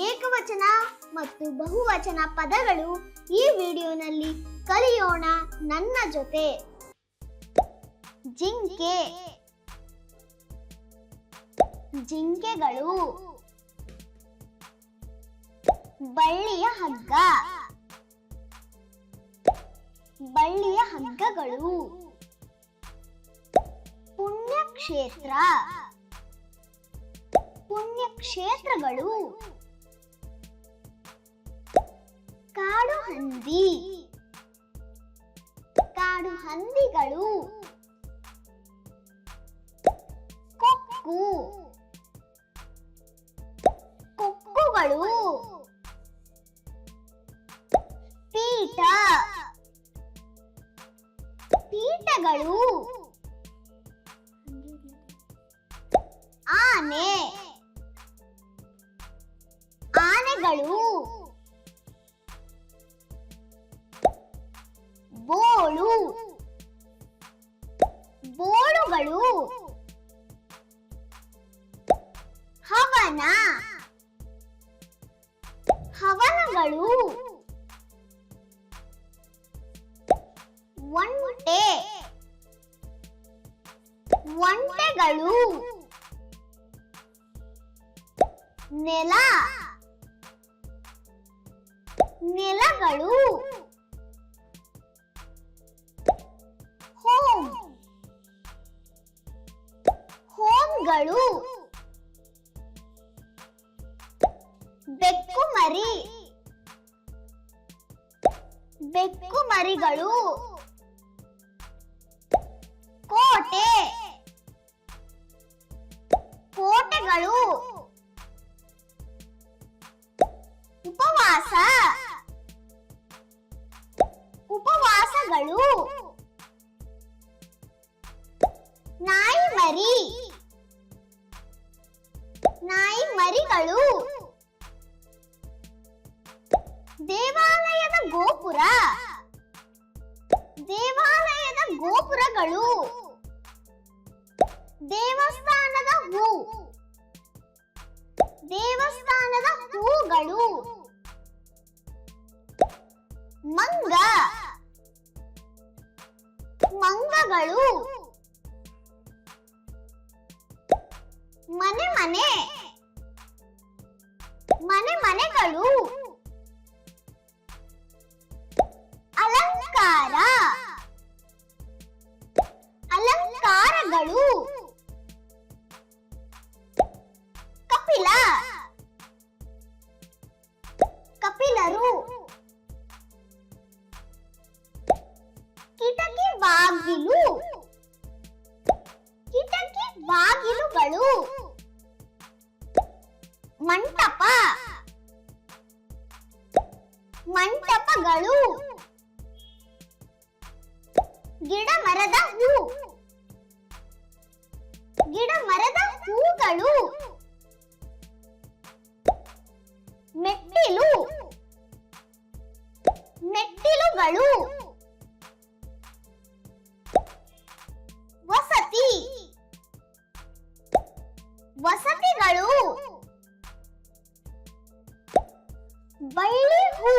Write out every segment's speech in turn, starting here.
ಏಕವಚನ ಮತ್ತು ಬಹುವಚನ ಪದಗಳು ಈ ವಿಡಿಯೋನಲ್ಲಿ ಕಲಿಯೋಣ ನನ್ನ ಜೊತೆ. ಜಿಂಕೆ, ಜಿಂಕೆಗಳು. ಬಳ್ಳಿಯ ಹಗ್ಗ, ಬಳ್ಳಿಯ ಹಗ್ಗಗಳು. ಪುಣ್ಯಕ್ಷೇತ್ರ, ಪುಣ್ಯಕ್ಷೇತ್ರಗಳು. ಕಾಡು ಹಂದಿ, ಕಾಡು ಹಂದಿಗಳು. ಕೊಕ್ಕು, ಕೊಕ್ಕುಗಳು. ಪೀಠ, ಪೀಠಗಳು. ಆನೆ, ಆನೆಗಳು. ಬೋಳು, ಬೋಳುಗಳು. ಹವನ, ಹವನಗಳು. ಒಂಟೆ, ಒಂಟೆಗಳು. ನೆಲ, ನೆಲಗಳು. ಹೋಮ್, ಹೋಮ್ಗಳು. ಬೆಕ್ಕು ಮರಿ, ಬೆಕ್ಕು ಮರಿಗಳು. ಕೋಟೆ, ಕೋಟೆಗಳು. ಉಪವಾಸ, ಉಪವಾಸಗಳು. ನಾಯಿ ಮರಿ, ನಾಯಿ ಮರಿಗಳು. ದೇವಾಲಯದ ಗೋಪುರ, ದೇವಾಲಯದ ಗೋಪುರಗಳು. ದೇವಸ್ಥಾನದ ಹೂ, ದೇವಸ್ಥಾನದ ಹೂಗಳು. ಮಂಗ, ಮಂಗಗಳು. ಮನೆ ಮನೆ, ಮನೆ ಮನೆಗಳು. ಅಲಂಕಾರ, ಅಲಂಕಾರಗಳು. ಕಪಿಲ, ಕಪಿಲರು. ಕಿಟಕಿ ಬಾಗಿಲು, ಕಿಟಕಿ ಬಾಗಿಲುಗಳು. ಮಂಟಪ, ಮಂಟಪಗಳು. ಗಿಡ ಮರದ ಹೂ, ಗಿಡ ಮರದ ಹೂಗಳು. ಮೆಟ್ಟಿಲು, ಮೆಟ್ಟಿಲುಗಳು. ವಸತಿ, ವಸತಿಗಳು. ಬಳ್ಳಿ ಹೂ,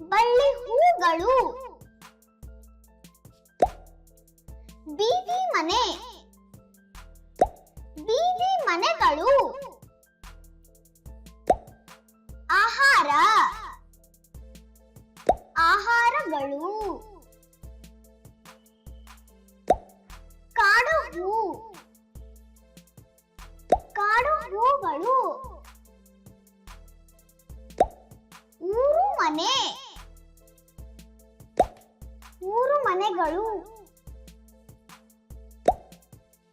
ಬಳ್ಳಿ ಹೂಗಳು. ಬೀದಿ ಮನೆ, ಬೀದಿ ಮನೆಗಳು. ಆಹಾರ, ಆಹಾರಗಳು. ಕಾಡು ಹೂ, ಕಾಡು ಹೂಗಳು. ಊರು ಮನೆ, ಊರು ಮನೆಗಳು.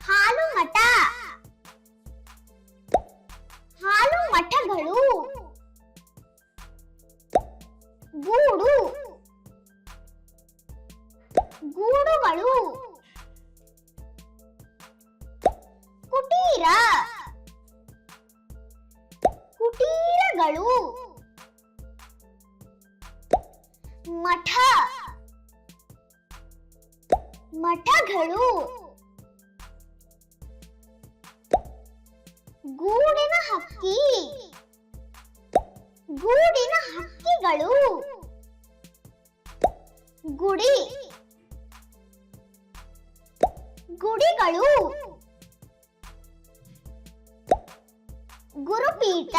ಹಾಲು ಮಠ, ಹಾಲು ಮಠಗಳು. ಗೂಡು, ಗೂಡುಗಳು. ಕುಟೀರ, ಕುಟೀರಗಳು. ಮಠ, ಮಠಗಳು. ಗೂಡಿನ ಹಕ್ಕಿ. ಗೂಡಿನ ಹಕ್ಕಿಗಳು. ಗುಡಿ. ಗುಡಿಗಳು. ಗುರುಪೀಠ.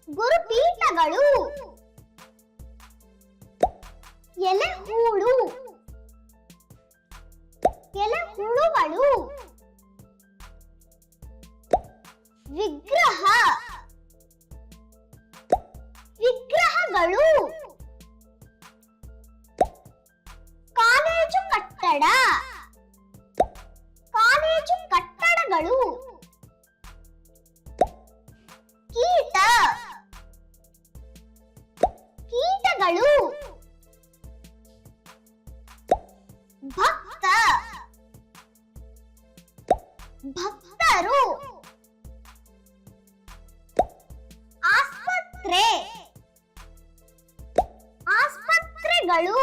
ಗುರುಪೀಠಗಳು. ಎಲೆಹೂಳು. ಎಲೆಹುಳುಗಳು. ವಿಗ್ರಹ. ವಿಗ್ರಹಗಳು. ಕಾಲೇಜು ಕಟ್ಟಡ. ಕಾಲೇಜು ಕಟ್ಟಡಗಳು. ಕೀಟ. ಕೀಟಗಳು. ಭಕ್ತ. ಭಕ್ತರು. ಆಸ್ಪತ್ರೆ. ಆಸ್ಪತ್ರೆಗಳು.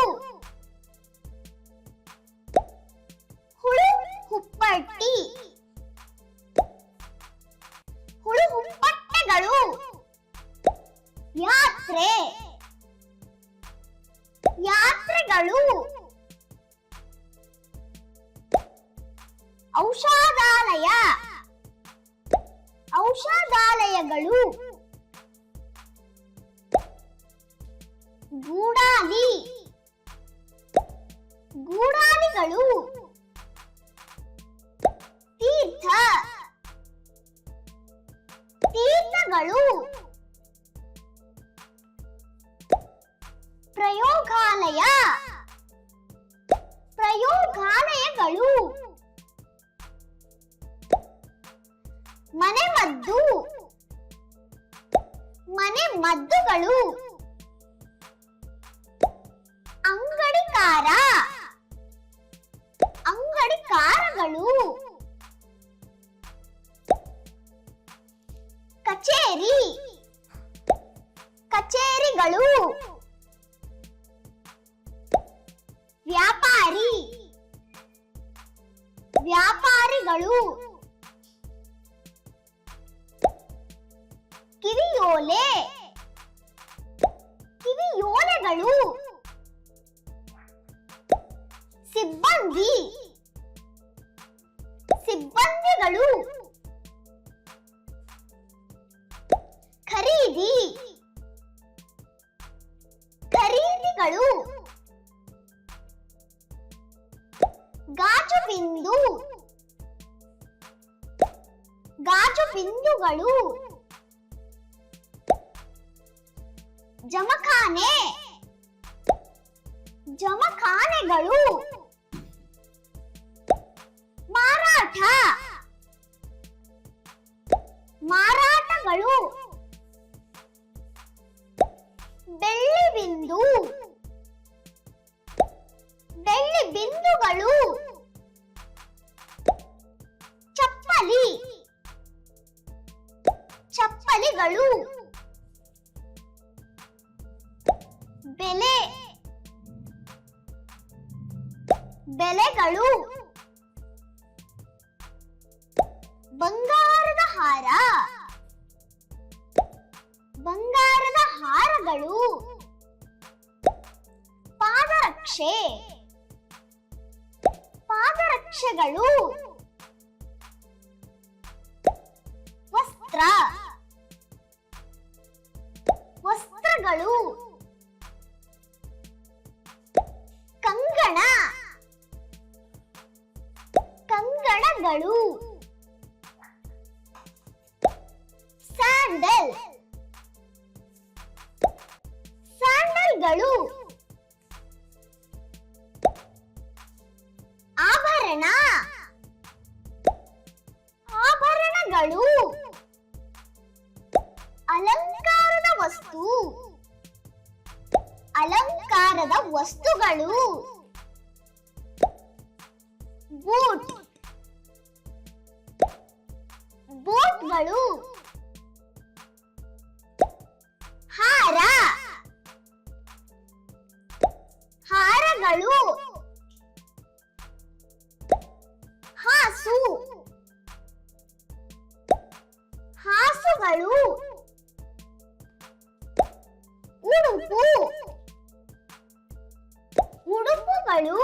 ಹುಳು ಹುಪ್ಪಟ್ಟಿ. ಹುಳು ಹುಪ್ಪಟ್ಟೆಗಳು. ಯಾತ್ರೆ. ಯಾತ್ರೆಗಳು. ಔಷಧಾಲಯ. ಔಷಧಾಲಯಗಳು. ಗೂಡಾಲಿ. ಗೂಡಾಲಿಗಳು. ತೀರ್ಥ. ತೀರ್ಥಗಳು. ಪ್ರಯೋಗಾಲಯ. ಪ್ರಯೋಗಾಲಯಗಳು. ಮನೆಮದ್ದು. ಮನೆಮದ್ದುಗಳು. ಅಂಗಡಿಕಾರ. ಅಂಗಡಿಕಾರಗಳು. ಕಚೇರಿ. ಕಚೇರಿಗಳು. ವ್ಯಾಪಾರಿ. ವ್ಯಾಪಾರಿಗಳು. ಕಿವಿಯೋಲೆ. ಕಿವಿಯೋಲೆಗಳು. ಸಿಬ್ಬಂದಿ. ಸಿಬ್ಬಂದಿಗಳು. ಖರೀದಿ. ಖರೀದಿಗಳು. ಗಾಜು ಬಿಂದು. ಗಾಜು ಬಿಂದುಗಳು. ಜಮಖಾನೆ. ಜಮಖಾನೆಗಳು. ಮಾರಾಟ. ಮಾರಾಟಗಳು. ಬೆಳ್ಳಿ ಬಿಂದು. ಬೆಳ್ಳಿ ಬಿಂದುಗಳು. ಚಪ್ಪಲಿ. ಚಪ್ಪಲಿಗಳು. ಬೆಲೆ. ಬೆಲೆಗಳು. ಬಂಗಾರದ ಹಾರ. ಬಂಗಾರದ ಹಾರಗಳು. ಪಾದರಕ್ಷೆ. ಪಾದರಕ್ಷೆಗಳು. ವಸ್ತ್ರ. ವಸ್ತ್ರಗಳು. ಕಂಗಣ. ಕಂಗಣಗಳು. ಸ್ಯಾಂಡಲ್. ಸ್ಯಾಂಡಲ್ಗಳು. ಆಭರಣ. ಆಭರಣಗಳು. ಅಲಂಕಾರದ ವಸ್ತು. ಅಲಂಕಾರದ ವಸ್ತುಗಳು. ಬೂಟ್. ಬೂಟ್ಗಳು. ಹಾರ. ಹಾರಗಳು. ಹಾಸು. ಹಾಸುಗಳು. ಉಡುಪು, ಉಡುಪುಗಳು.